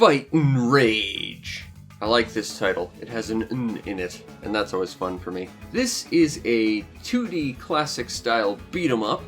Fight and Rage. I like this title. It has an N in it, and that's always fun for me. This is a 2D classic style beat 'em up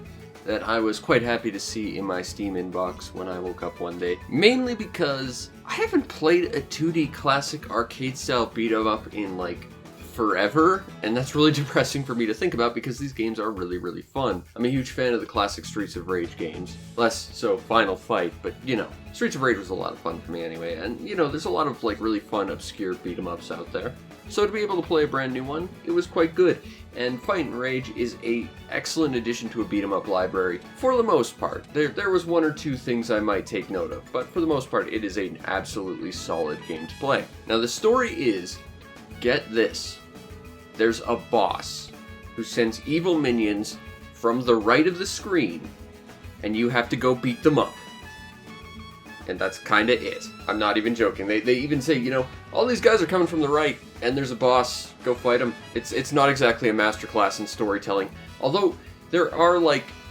that I was quite happy to see in my Steam inbox when I woke up one day. Mainly because I haven't played a 2D classic arcade style beat 'em up in like forever, and that's really depressing for me to think about because these games are really, really fun. I'm a huge fan of the classic Streets of Rage games. Less so Final Fight, but you know, Streets of Rage was a lot of fun for me anyway, and you know, there's a lot of like really fun, obscure beat 'em ups out there. So to be able to play a brand new one, it was quite good. And Fight and Rage is a excellent addition to a beat 'em up library for the most part. There was one or two things I might take note of, but for the most part, it is an absolutely solid game to play. Now the story is, get this, there's a boss who sends evil minions from the right of the screen, and you have to go beat them up. And that's kinda it. I'm not even joking. They even say, you know, all these guys are coming from the right, and there's a boss, go fight them. It's not exactly a masterclass in storytelling, although there are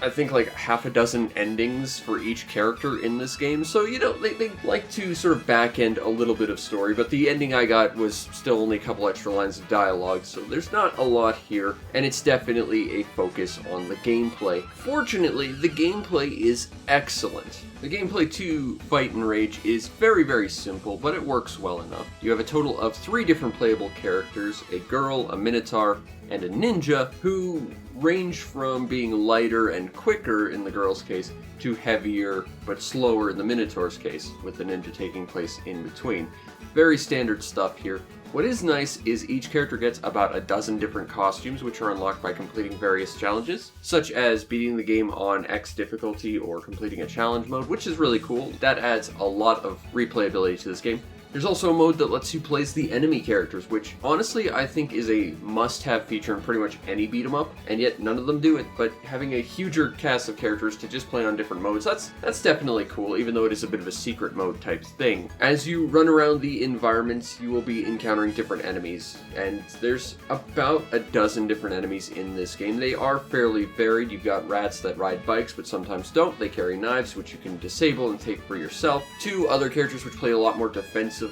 I think half a dozen endings for each character in this game, so you know, they like to sort of back end a little bit of story, but the ending I got was still only a couple extra lines of dialogue, so there's not a lot here, and it's definitely a focus on the gameplay. Fortunately, the gameplay is excellent. The gameplay to Fight and Rage is very, very simple, but it works well enough. You have a total of 3 different playable characters, a girl, a minotaur, and a ninja, who range from being lighter and quicker in the girl's case to heavier but slower in the minotaur's case, with the ninja taking place in between. Very standard stuff here. What is nice is each character gets about a dozen different costumes, which are unlocked by completing various challenges, such as beating the game on X difficulty or completing a challenge mode, which is really cool. That adds a lot of replayability to this game. There's also a mode that lets you play as the enemy characters, which honestly I think is a must-have feature in pretty much any beat 'em up, and yet none of them do it, but having a huger cast of characters to just play on different modes, that's definitely cool, even though it is a bit of a secret mode type thing. As you run around the environments, you will be encountering different enemies, and there's about a dozen different enemies in this game. They are fairly varied. You've got rats that ride bikes, but sometimes don't. They carry knives, which you can disable and take for yourself. 2 other characters which play a lot more defensively,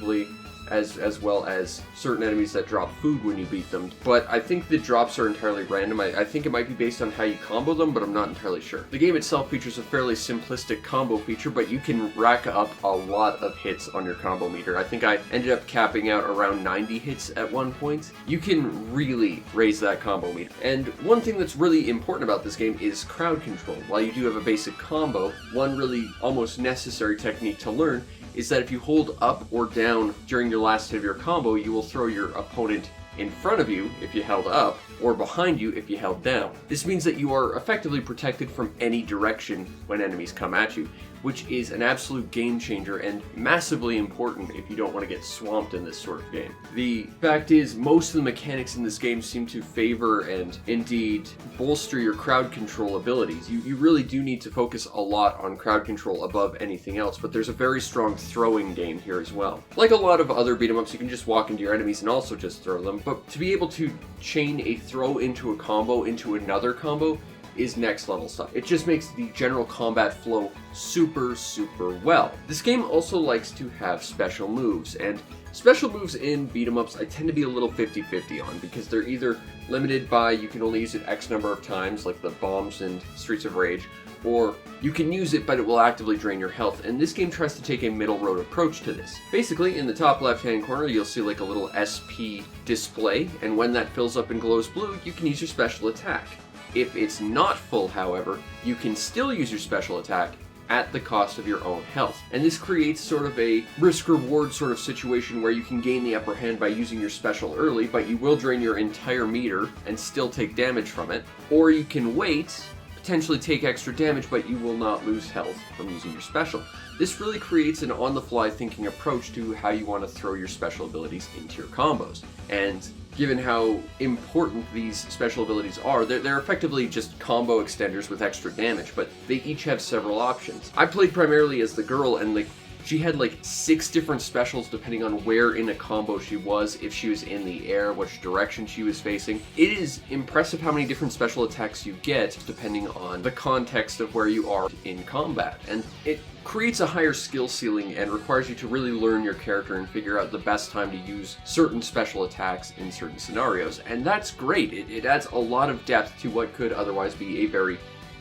as well as certain enemies that drop food when you beat them. But I think the drops are entirely random. I think it might be based on how you combo them, but I'm not entirely sure. The game itself features a fairly simplistic combo feature, but you can rack up a lot of hits on your combo meter. I think I ended up capping out around 90 hits at one point. You can really raise that combo meter. And one thing that's really important about this game is crowd control. While you do have a basic combo, one really almost necessary technique to learn is that if you hold up or down during your last hit of your combo, you will throw your opponent in front of you if you held up, or behind you if you held down. This means that you are effectively protected from any direction when enemies come at you, which is an absolute game changer and massively important if you don't want to get swamped in this sort of game. The fact is, most of the mechanics in this game seem to favor and indeed bolster your crowd control abilities. You really do need to focus a lot on crowd control above anything else, but there's a very strong throwing game here as well. Like a lot of other beat 'em ups, you can just walk into your enemies and also just throw them, but to be able to chain a throw into a combo into another combo is next level stuff. It just makes the general combat flow super, super well. This game also likes to have special moves, and special moves in beat 'em ups I tend to be a little 50-50 on, because they're either limited by you can only use it X number of times, like the bombs in Streets of Rage, or you can use it but it will actively drain your health, and this game tries to take a middle road approach to this. Basically, in the top left hand corner you'll see like a little SP display, and when that fills up and glows blue, you can use your special attack. If it's not full, however, you can still use your special attack at the cost of your own health. And this creates sort of a risk-reward sort of situation where you can gain the upper hand by using your special early, but you will drain your entire meter and still take damage from it. Or you can wait, potentially take extra damage, but you will not lose health from using your special. This really creates an on-the-fly thinking approach to how you want to throw your special abilities into your combos. And given how important these special abilities are, they're effectively just combo extenders with extra damage, but they each have several options. I played primarily as the girl, and She had like 6 different specials depending on where in a combo she was, if she was in the air, which direction she was facing. It is impressive how many different special attacks you get depending on the context of where you are in combat. And it creates a higher skill ceiling and requires you to really learn your character and figure out the best time to use certain special attacks in certain scenarios. And that's great. It adds a lot of depth to what could otherwise be a very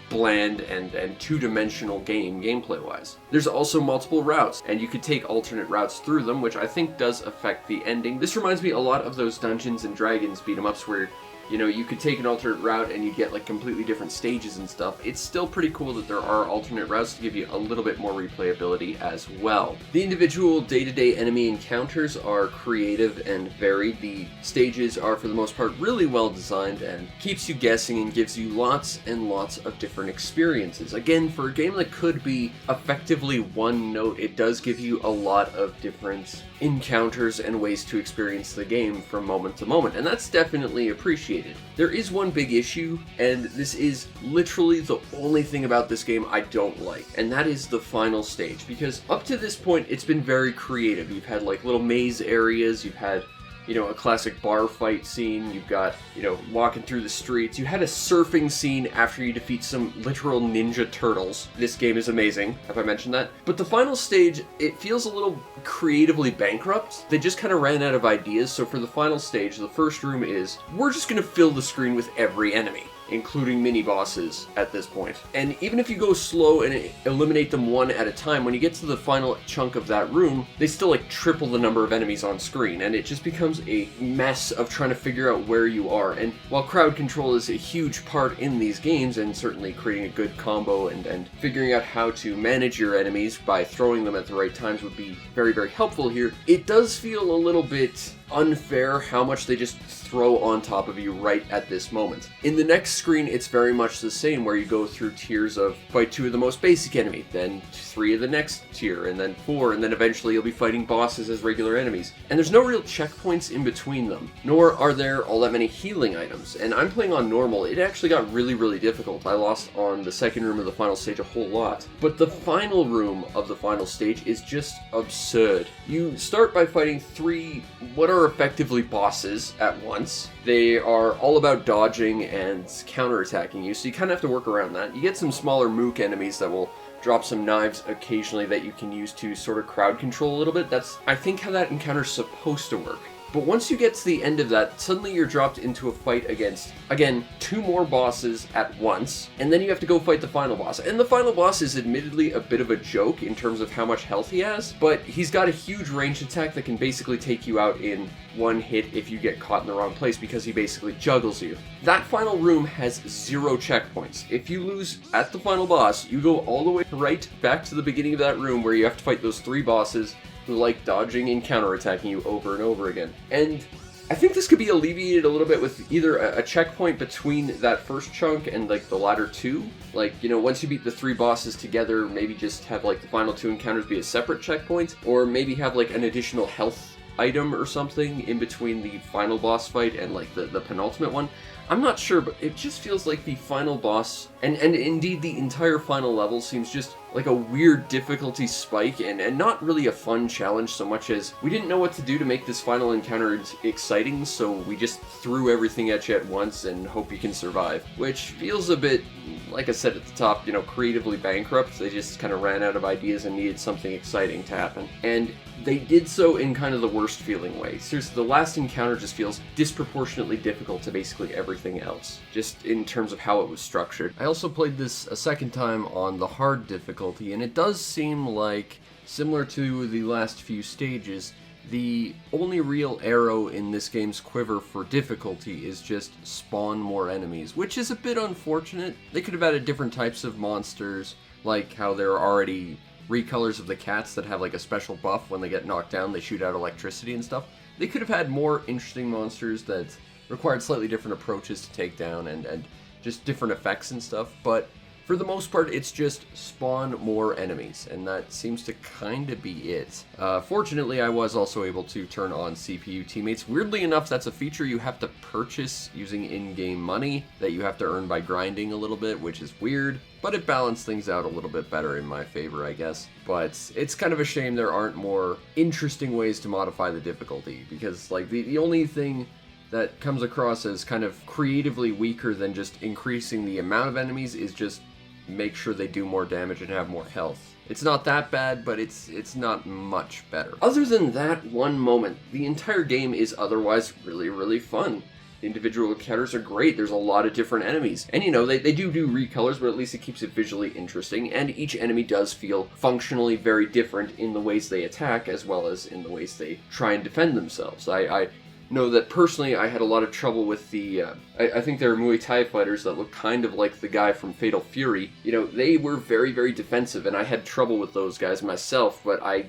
bland and two-dimensional game, gameplay-wise. There's also multiple routes, and you could take alternate routes through them, which I think does affect the ending. This reminds me a lot of those Dungeons and Dragons beat-em-ups where, you know, you could take an alternate route and you get like completely different stages and stuff. It's still pretty cool that there are alternate routes to give you a little bit more replayability as well. The individual day-to-day enemy encounters are creative and varied. The stages are for the most part really well designed and keeps you guessing and gives you lots and lots of different experiences. Again, for a game that could be effectively one note, it does give you a lot of different encounters and ways to experience the game from moment to moment, and that's definitely appreciated. There is one big issue, and this is literally the only thing about this game I don't like, and that is the final stage, because up to this point it's been very creative. You've had like little maze areas, you've had, you know, a classic bar fight scene, you've got, you know, walking through the streets, you had a surfing scene after you defeat some literal ninja turtles. This game is amazing, have I mentioned that? But the final stage, it feels a little creatively bankrupt. They just kind of ran out of ideas, so for the final stage, the first room is, we're just gonna fill the screen with every enemy, including mini-bosses at this point. And even if you go slow and eliminate them one at a time, when you get to the final chunk of that room, they still like triple the number of enemies on screen, and it just becomes a mess of trying to figure out where you are. And while crowd control is a huge part in these games, and certainly creating a good combo and figuring out how to manage your enemies by throwing them at the right times would be very, very helpful here, it does feel a little bit unfair how much they just throw on top of you right at this moment. In the next screen, it's very much the same, where you go through tiers of fight 2 of the most basic enemy, then 3 of the next tier, and then 4, and then eventually you'll be fighting bosses as regular enemies. And there's no real checkpoints in between them, nor are there all that many healing items. And I'm playing on normal. It actually got really, really difficult. I lost on the second room of the final stage a whole lot. But the final room of the final stage is just absurd. You start by fighting 3 what are effectively bosses at once. They are all about dodging and counterattacking you, so you kind of have to work around that. You get some smaller mook enemies that will drop some knives occasionally that you can use to sort of crowd control a little bit. That's, I think, how that encounter's supposed to work. But once you get to the end of that, suddenly you're dropped into a fight against, again, 2 more bosses at once, and then you have to go fight the final boss. And the final boss is admittedly a bit of a joke in terms of how much health he has, but he's got a huge ranged attack that can basically take you out in one hit if you get caught in the wrong place, because he basically juggles you. That final room has 0 checkpoints. If you lose at the final boss, you go all the way right back to the beginning of that room where you have to fight those 3 bosses who like dodging and counterattacking you over and over again. And I think this could be alleviated a little bit with either a checkpoint between that first chunk and like the latter 2. Like, you know, once you beat the 3 bosses together, maybe just have like the final 2 encounters be a separate checkpoint, or maybe have like an additional health item or something in between the final boss fight and like the penultimate one. I'm not sure, but it just feels like the final boss, and indeed the entire final level, seems just like a weird difficulty spike and not really a fun challenge so much as we didn't know what to do to make this final encounter exciting, so we just threw everything at you at once and hope you can survive. Which feels a bit, like I said at the top, you know, creatively bankrupt. They just kind of ran out of ideas and needed something exciting to happen. And they did so in kind of the worst feeling way. Seriously, the last encounter just feels disproportionately difficult to basically everything else, just in terms of how it was structured. I also played this a second time on the hard difficulty, and it does seem like, similar to the last few stages, the only real arrow in this game's quiver for difficulty is just spawn more enemies, which is a bit unfortunate. They could have added different types of monsters, like how there are already recolors of the cats that have like a special buff when they get knocked down, they shoot out electricity and stuff. They could have had more interesting monsters that required slightly different approaches to take down and just different effects and stuff, but For the most part, it's just spawn more enemies, and that seems to kind of be it. Fortunately, I was also able to turn on CPU teammates. Weirdly enough, that's a feature you have to purchase using in-game money that you have to earn by grinding a little bit, which is weird, but it balanced things out a little bit better in my favor, I guess. But it's kind of a shame there aren't more interesting ways to modify the difficulty, because like the only thing that comes across as kind of creatively weaker than just increasing the amount of enemies is just make sure they do more damage and have more health. It's not that bad, but it's not much better. Other than that one moment, the entire game is otherwise really, really fun. The individual encounters are great. There's a lot of different enemies. And you know, they do recolors, but at least it keeps it visually interesting. And each enemy does feel functionally very different in the ways they attack, as well as in the ways they try and defend themselves. I know that personally I had a lot of trouble with the, I think there are Muay Thai fighters that look kind of like the guy from Fatal Fury. You know, they were very, very defensive, and I had trouble with those guys myself, but I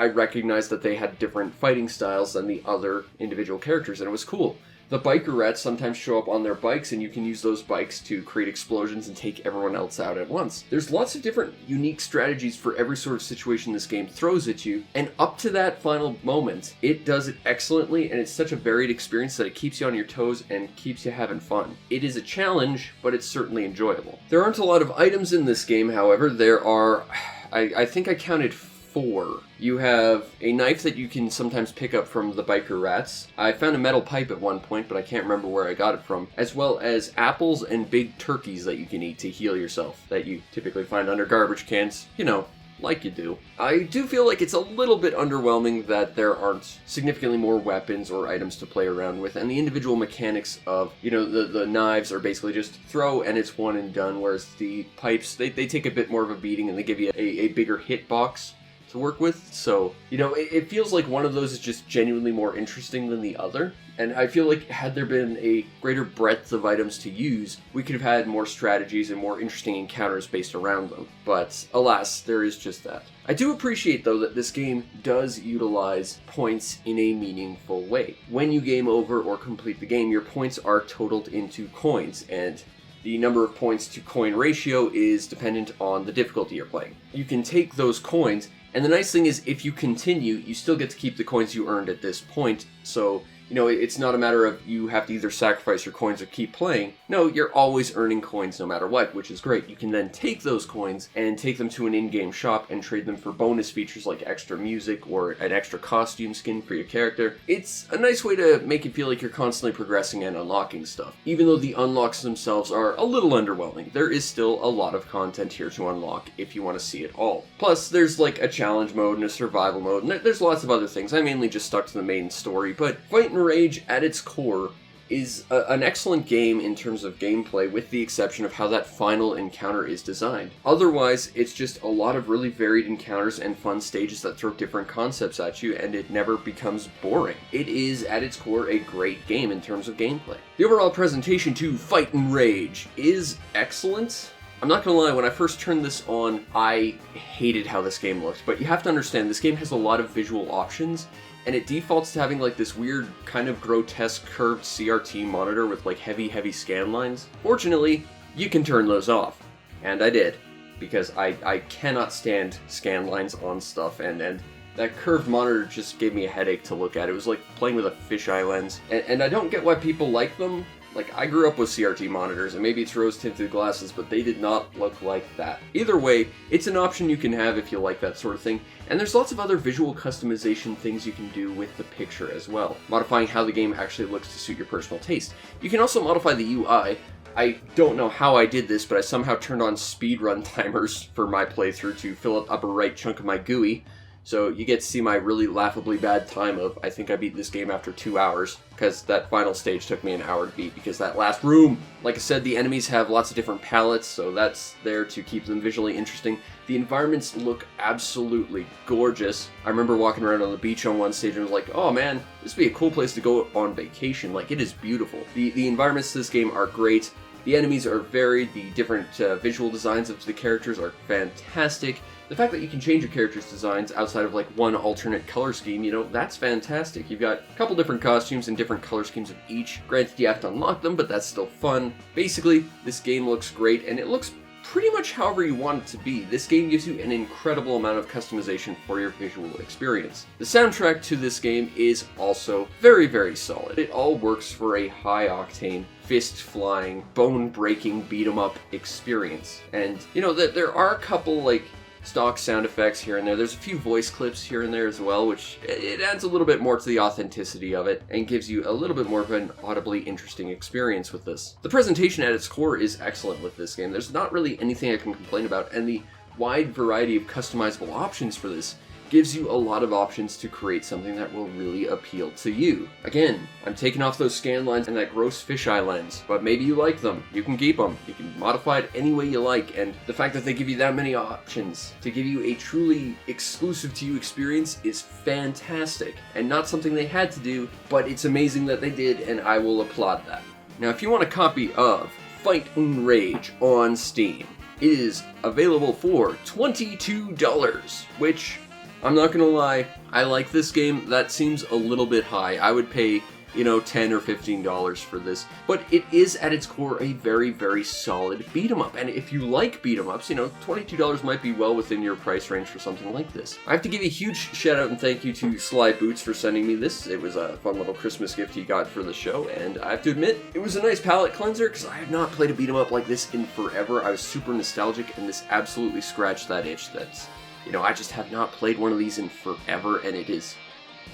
recognized that they had different fighting styles than the other individual characters, and it was cool. The biker rats sometimes show up on their bikes, and you can use those bikes to create explosions and take everyone else out at once. There's lots of different unique strategies for every sort of situation this game throws at you, and up to that final moment, it does it excellently, and it's such a varied experience that it keeps you on your toes and keeps you having fun. It is a challenge, but it's certainly enjoyable. There aren't a lot of items in this game, however. There are, I think I counted 4. You have a knife that you can sometimes pick up from the biker rats. I found a metal pipe at one point, but I can't remember where I got it from. As well as apples and big turkeys that you can eat to heal yourself, that you typically find under garbage cans, you know, like you do. I do feel like it's a little bit underwhelming that there aren't significantly more weapons or items to play around with, and the individual mechanics of, you know, the knives are basically just throw and it's one and done, whereas the pipes, they take a bit more of a beating and they give you a bigger hitbox to work with. So, you know, it feels like one of those is just genuinely more interesting than the other. And I feel like had there been a greater breadth of items to use, we could have had more strategies and more interesting encounters based around them. But alas, there is just that. I do appreciate, though, that this game does utilize points in a meaningful way. When you game over or complete the game, your points are totaled into coins, and the number of points to coin ratio is dependent on the difficulty you're playing. You can take those coins, and the nice thing is if you continue, you still get to keep the coins you earned at this point, so you know, it's not a matter of you have to either sacrifice your coins or keep playing. No, you're always earning coins no matter what, which is great. You can then take those coins and take them to an in-game shop and trade them for bonus features like extra music or an extra costume skin for your character. It's a nice way to make it feel like you're constantly progressing and unlocking stuff. Even though the unlocks themselves are a little underwhelming, there is still a lot of content here to unlock if you want to see it all. Plus, there's like a challenge mode and a survival mode, and there's lots of other things. I mainly just stuck to the main story, but Fight and Rage at its core is an excellent game in terms of gameplay, with the exception of how that final encounter is designed. Otherwise, it's just a lot of really varied encounters and fun stages that throw different concepts at you, and it never becomes boring. It is, at its core, a great game in terms of gameplay. The overall presentation to Fight and Rage is excellent. I'm not gonna lie, when I first turned this on, I hated how this game looked, but you have to understand, this game has a lot of visual options, and it defaults to having like this weird kind of grotesque curved CRT monitor with like heavy scan lines. Fortunately, you can turn those off. And I did, because I cannot stand scan lines on stuff, and that curved monitor just gave me a headache to look at. It was like playing with a fisheye lens. And I don't get why people like them. Like, I grew up with CRT monitors, and maybe it's rose-tinted glasses, but they did not look like that. Either way, it's an option you can have if you like that sort of thing, and there's lots of other visual customization things you can do with the picture as well, modifying how the game actually looks to suit your personal taste. You can also modify the UI. I don't know how I did this, but I somehow turned on speedrun timers for my playthrough to fill up the upper right chunk of my GUI. So you get to see my really laughably bad time of, I think I beat this game after 2 hours, because that final stage took me an hour to beat, because that last room, like I said, the enemies have lots of different palettes, so that's there to keep them visually interesting. The environments look absolutely gorgeous. I remember walking around on the beach on one stage and was like, oh man, this would be a cool place to go on vacation. Like, it is beautiful. The environments to this game are great. The enemies are varied. The different visual designs of the characters are fantastic. The fact that you can change your character's designs outside of like one alternate color scheme, you know, that's fantastic. You've got a couple different costumes and different color schemes of each. Granted, you have to unlock them, but that's still fun. Basically, this game looks great, and it looks pretty much however you want it to be. This game gives you an incredible amount of customization for your visual experience. The soundtrack to this game is also very, very solid. It all works for a high-octane, fist-flying, bone-breaking beat-em-up experience. And, you know, there are a couple, like, stock sound effects here and there. There's a few voice clips here and there as well, which it adds a little bit more to the authenticity of it and gives you a little bit more of an audibly interesting experience with this. The presentation at its core is excellent with this game. There's not really anything I can complain about, and the wide variety of customizable options for this gives you a lot of options to create something that will really appeal to you. Again, I'm taking off those scan lines and that gross fisheye lens, but maybe you like them. You can keep them. You can modify it any way you like, and the fact that they give you that many options to give you a truly exclusive to you experience is fantastic, and not something they had to do, but it's amazing that they did, and I will applaud that. Now, if you want a copy of Fight and Rage on Steam, it is available for $22, which, I'm not gonna lie, I like this game. That seems a little bit high. I would pay, you know, $10 or $15 for this, but it is at its core a very, very solid beat 'em up. And if you like beat 'em ups, you know, $22 might be well within your price range for something like this. I have to give a huge shout out and thank you to Sly Boots for sending me this. It was a fun little Christmas gift he got for the show, and I have to admit, it was a nice palate cleanser because I have not played a beat 'em up like this in forever. I was super nostalgic, and this absolutely scratched that itch that's, you know, I just have not played one of these in forever, and it is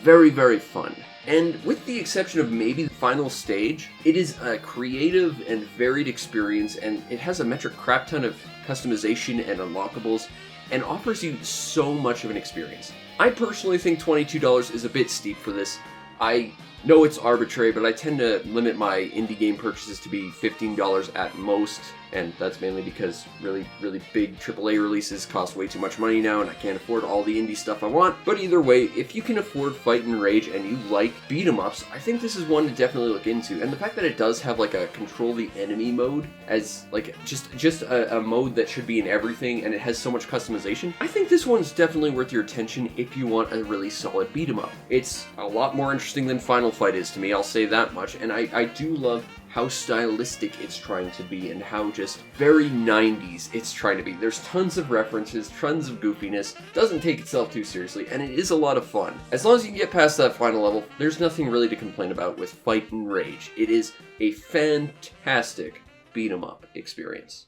very, very fun. And with the exception of maybe the final stage, it is a creative and varied experience, and it has a metric crap ton of customization and unlockables, and offers you so much of an experience. I personally think $22 is a bit steep for this. I know it's arbitrary, but I tend to limit my indie game purchases to be $15 at most, and that's mainly because really, really big AAA releases cost way too much money now, and I can't afford all the indie stuff I want. But either way, if you can afford Fight and Rage and you like beat 'em ups, I think this is one to definitely look into. And the fact that it does have like a control the enemy mode as like just a mode that should be in everything, and it has so much customization, I think this one's definitely worth your attention if you want a really solid beat 'em up. It's a lot more interesting than Final Fight is to me, I'll say that much, and I do love how stylistic it's trying to be and how just very 90s it's trying to be. There's tons of references, tons of goofiness, doesn't take itself too seriously, and it is a lot of fun. As long as you can get past that final level, there's nothing really to complain about with Fight and Rage. It is a fantastic beat 'em up experience.